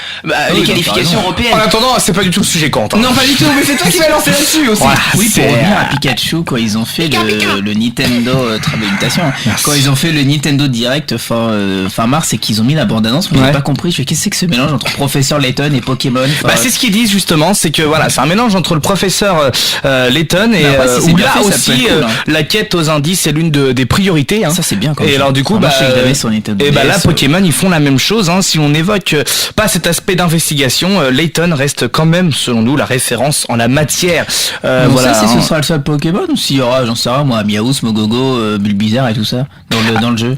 Les qualifications européennes. En attendant, c'est pas du tout le sujet, Corentin. Non, pas du tout. Mais c'est toi qui vas lancer là-dessus aussi. Voilà, oui, pour revenir à Pikachu, quand ils ont fait le Nintendo Traveltation, quand ils ont fait le Nintendo Direct fin mars et qu'ils ont mis la bande-annonce, moi j'ai pas compris. Qu'est-ce que c'est que ce mélange entre Professeur Layton et Pokémon? C'est ce qu'ils disent justement, c'est que voilà, c'est un mélange entre le professeur Layton et où là fait, aussi cool, hein. La quête aux indices est l'une des priorités. Hein. Ça c'est bien. Et alors du coup, là Pokémon ils font la même chose. Hein. Si on n'évoque pas cet aspect d'investigation, Layton reste quand même selon nous la référence en la matière. Voilà. Ça, ce sera le seul Pokémon ou s'il y aura, j'en sais rien moi, Miaous, Mogogo, Bulbizarre et tout ça dans le jeu.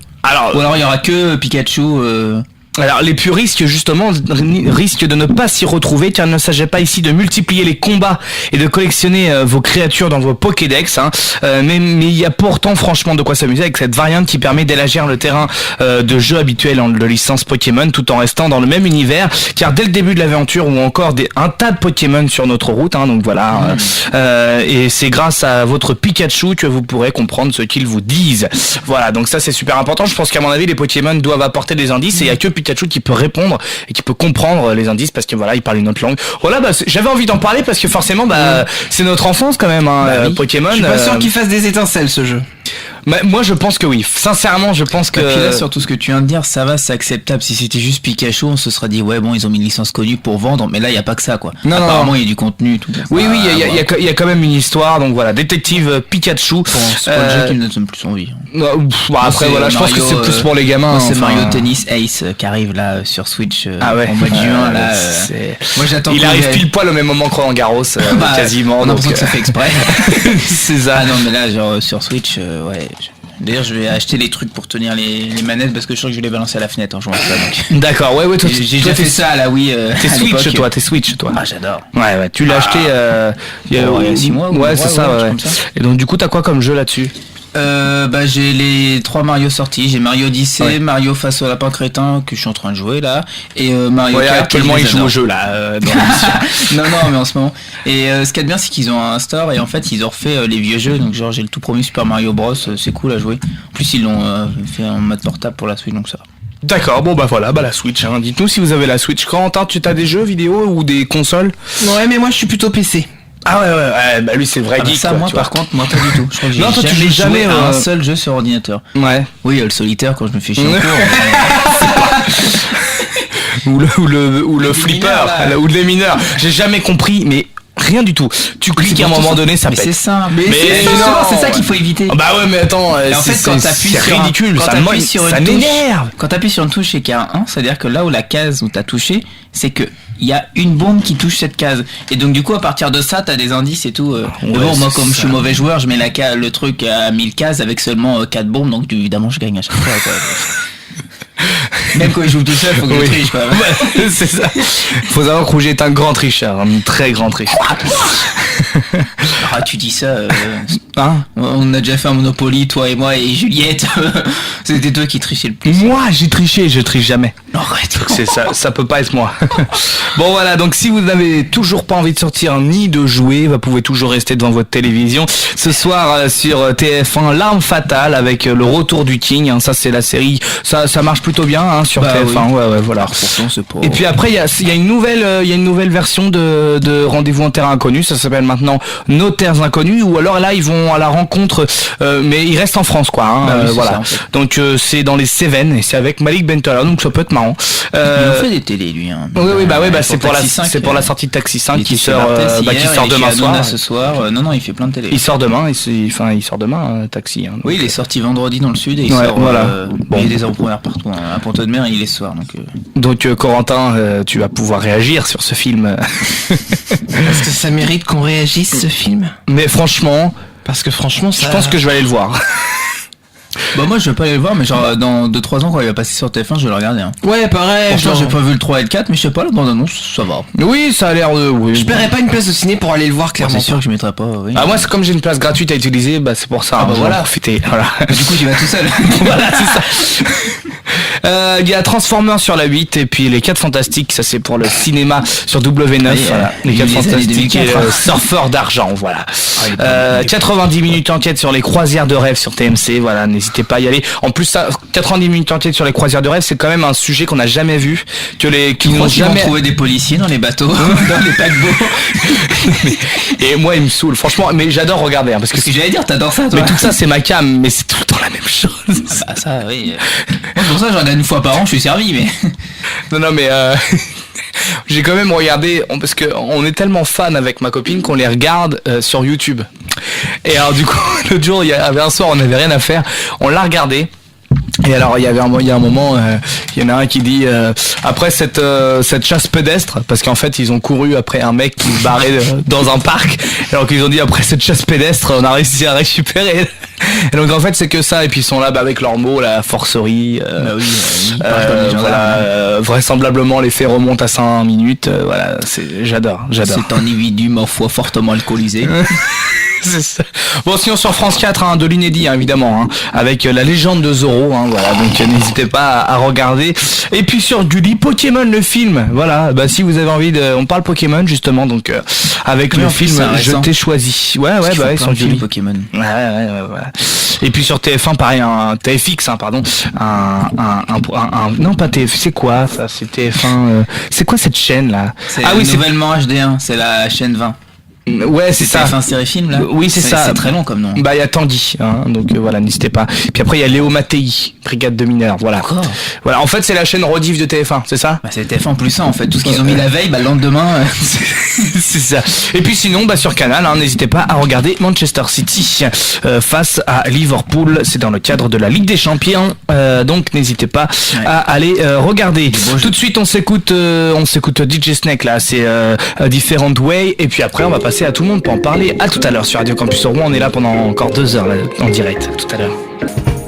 Ou alors il y aura que Pikachu. Alors les puristes justement risquent de ne pas s'y retrouver car il ne s'agit pas ici de multiplier les combats et de collectionner vos créatures dans vos Pokédex hein. Mais il y a pourtant franchement de quoi s'amuser avec cette variante qui permet d'élargir le terrain de jeu habituel de licence Pokémon tout en restant dans le même univers car dès le début de l'aventure ou encore un tas de Pokémon sur notre route hein, donc voilà et c'est grâce à votre Pikachu que vous pourrez comprendre ce qu'ils vous disent. Voilà, donc ça c'est super important. Je pense qu'à mon avis les Pokémon doivent apporter des indices et il y a que Pikachu qui peut répondre et qui peut comprendre les indices parce que voilà il parle une autre langue. Voilà, j'avais envie d'en parler parce que forcément c'est notre enfance quand même hein, oui. Pokémon. Je suis pas sûr qu'il fasse des étincelles ce jeu. Moi je pense que oui, sincèrement je pense que... Et puis là surtout ce que tu viens de dire, ça va, c'est acceptable. Si c'était juste Pikachu on se serait dit ouais bon ils ont mis une licence connue pour vendre, mais là il y a pas que ça quoi. Apparemment il y a du contenu tout. Oui il y a quand même une histoire, donc voilà, détective Pikachu. C'est pas le jeu qui me donne plus envie. Après voilà, je pense que c'est plus pour les gamins. C'est Mario Tennis Ace qui arrive là sur Switch en mois de juin là. Moi j'attends. Il arrive pile poil au même moment que Roland Garros quasiment. On a l'impression que ça fait exprès. C'est ça. Ah non mais là genre sur Switch ouais. D'ailleurs, je vais acheter les trucs pour tenir les manettes parce que je sens que je vais les balancer à la fenêtre en jouant à ça. D'accord, ouais, toi, J'ai déjà fait ça à la Wii. T'es Switch, toi. Ah, j'adore. Ouais, tu l'as acheté il y a 6 mois. Ouais, c'est ça, ouais. Et donc, du coup, t'as quoi comme jeu là-dessus? J'ai les 3 Mario sortis. J'ai Mario Odyssey, Ouais. Mario face au lapin crétin que je suis en train de jouer là, et Mario Kart. Actuellement, il joue au jeu là. Dans non, mais en ce moment. Et ce qu'il y a de bien, c'est qu'ils ont un store et en fait, ils ont refait les vieux jeux. Donc, genre, j'ai le tout premier Super Mario Bros. C'est cool à jouer. En plus, ils l'ont fait en mode portable pour la Switch, donc ça va. D'accord, bon bah voilà, la Switch. Hein. Dites-nous si vous avez la Switch. Corentin, tu as des jeux vidéo ou des consoles? Ouais, mais moi je suis plutôt PC. Ah ouais, bah lui c'est vrai geek. Ça, quoi, moi, par contre, moi pas du tout. Je crois que j'ai Non, toi, tu jamais joues joué jamais, à un seul jeu sur ordinateur. Ouais. Oui, le solitaire quand je me fais chier en cours. ou le flipper, mineurs, là. ou les mineurs. J'ai jamais compris, mais rien du tout. Tu cliques à un moment donné, ça Mais pète. c'est ça. Mais justement, non, c'est ça qu'il faut éviter. Ah bah ouais, mais attends, Et en fait, quand t'appuies c'est sur ridicule, quand ça t'appuies sur une ça touche, m'énerve. quand t'appuies sur une touche et qu'il y a un 1, c'est-à-dire que là où la case où t'as touché, c'est que il y a une bombe qui touche cette case. Et donc du coup, à partir de ça, t'as des indices et tout. Mais bon, moi comme je suis mauvais joueur, je mets le truc à 1000 cases avec seulement 4 bombes, donc évidemment je gagne à chaque fois. Quoi. Même quand il joue tout seul, faut que je triche quoi. C'est ça. Faut savoir que Rouget est un grand tricheur, un très grand tricheur. Ah, tu dis ça. Hein? On a déjà fait un Monopoly, toi et moi et Juliette. C'était toi qui trichais le plus. Moi, j'ai triché, je triche jamais. Non, arrête. Donc c'est ça peut pas être moi. Bon voilà, donc si vous n'avez toujours pas envie de sortir ni de jouer, vous pouvez toujours rester devant votre télévision. Ce soir sur TF1, L'Arme Fatale avec le retour du King. Hein, ça c'est la série, ça marche plutôt bien hein, sur TF1. Oui. Ouais, voilà. Pourtant, c'est pas... Et puis après il y a une nouvelle version de Rendez-vous en terre inconnue. Ça s'appelle maintenant Nos terres inconnues. Ou alors là ils vont à la rencontre, mais ils restent en France quoi. Hein, oui, voilà. ça, en fait. Donc c'est dans les Cévennes et c'est avec Malik Bentala. Donc ça peut être marrant. Il en fait des télés lui. Hein. Oui, c'est pour la sortie de Taxi 5 qui sort demain soir. Ce soir. Non, il fait plein de télé. Il sort demain, il sort demain Taxi. Hein, oui, il est sorti vendredi dans le sud et il sort. Bon. Il est des avant-premières partout. Hein. À Pont-de-Mer, il est ce soir. Donc Corentin, tu vas pouvoir réagir sur ce film. Parce que ça mérite qu'on réagisse ce film. Mais franchement, ça... je pense que je vais aller le voir. Bah moi je vais pas aller le voir mais genre dans 2-3 ans quand il va passer sur TF1 je vais le regarder hein. Ouais pareil. Franchement j'ai pas vu le 3 et le 4 mais je sais pas la bande-annonce ça va. Oui ça a l'air de... Oui, je paierais pas une place de ciné pour aller le voir clairement. C'est sûr que je mettrais pas oui. Ah moi c'est comme j'ai une place gratuite à utiliser c'est pour ça. Voilà. Profiter. Voilà. Du coup j'y vais tout seul. Voilà c'est ça. Il y a Transformers sur la 8 et puis les 4 Fantastiques ça c'est pour le cinéma sur W9. Voilà. Les 4 Fantastiques et le Surfeur d'argent voilà. 90 minutes enquête sur les croisières de rêve sur TMC voilà n'hésitez pas à y aller. En plus, 90 minutes enquête sur les croisières de rêve, c'est quand même un sujet qu'on n'a jamais vu, qu'ils n'ont jamais trouvé des policiers dans les bateaux, dans les paquebots. Et moi, il me saoule, franchement. Mais j'adore regarder, hein, parce que j'allais dire, t'adores ça, toi. Mais tout ça, c'est ma cam, mais c'est tout le temps la même chose. Ah bah ça, oui. Moi, pour ça, j'en ai une fois par an, je suis servi, mais. Non, mais. J'ai quand même regardé, parce que on est tellement fan avec ma copine qu'on les regarde sur YouTube. Et alors du coup, l'autre jour, il y avait un soir, on n'avait rien à faire, on l'a regardé. Et alors il y a un moment, il y en a un qui dit après cette chasse pédestre, parce qu'en fait ils ont couru après un mec qui se barrait dans un parc, alors qu'ils ont dit après cette chasse pédestre on a réussi à récupérer. Et donc en fait c'est que ça, et puis ils sont là avec leurs mots, la forcerie, vraisemblablement les faits remontent à 5 minutes, voilà, j'adore. Cet individu ma foi fortement alcoolisé. C'est ça. Bon sinon sur France 4 de l'inédit évidemment avec la légende de Zorro voilà, donc n'hésitez pas à regarder. Et puis sur Gulli, Pokémon le film, voilà, si vous avez envie on parle Pokémon justement, donc avec le film Je t'ai choisi. Ouais sur Gulli Pokémon. Ouais. Et puis sur TF1 pareil, TFX pardon, non pas TF, c'est quoi ça, c'est TF1 c'est quoi cette chaîne là? C'est nouvellement HD1, c'est la chaîne 20. Ouais, c'est ça. C'est un série film là. Oui, c'est ça. C'est très long comme nom. Il y a Tanguy, donc voilà, n'hésitez pas. Puis après il y a Léo Mattei, Brigade de mineurs, voilà. Encore. Voilà, en fait c'est la chaîne rediff de TF1, c'est ça? C'est TF1 plus ça en fait, tout ce qu'ils ont mis la veille, le lendemain. C'est ça. Et puis sinon, sur Canal, n'hésitez pas à regarder Manchester City face à Liverpool. C'est dans le cadre de la Ligue des Champions, donc n'hésitez pas à aller regarder. Tout de suite, on s'écoute DJ Snake là, c'est Different Way, et puis après on va passer accès à tout le monde pour en parler. À tout à l'heure sur Radio Campus Rouen. On est là pendant encore 2 heures là, en direct. À tout à l'heure.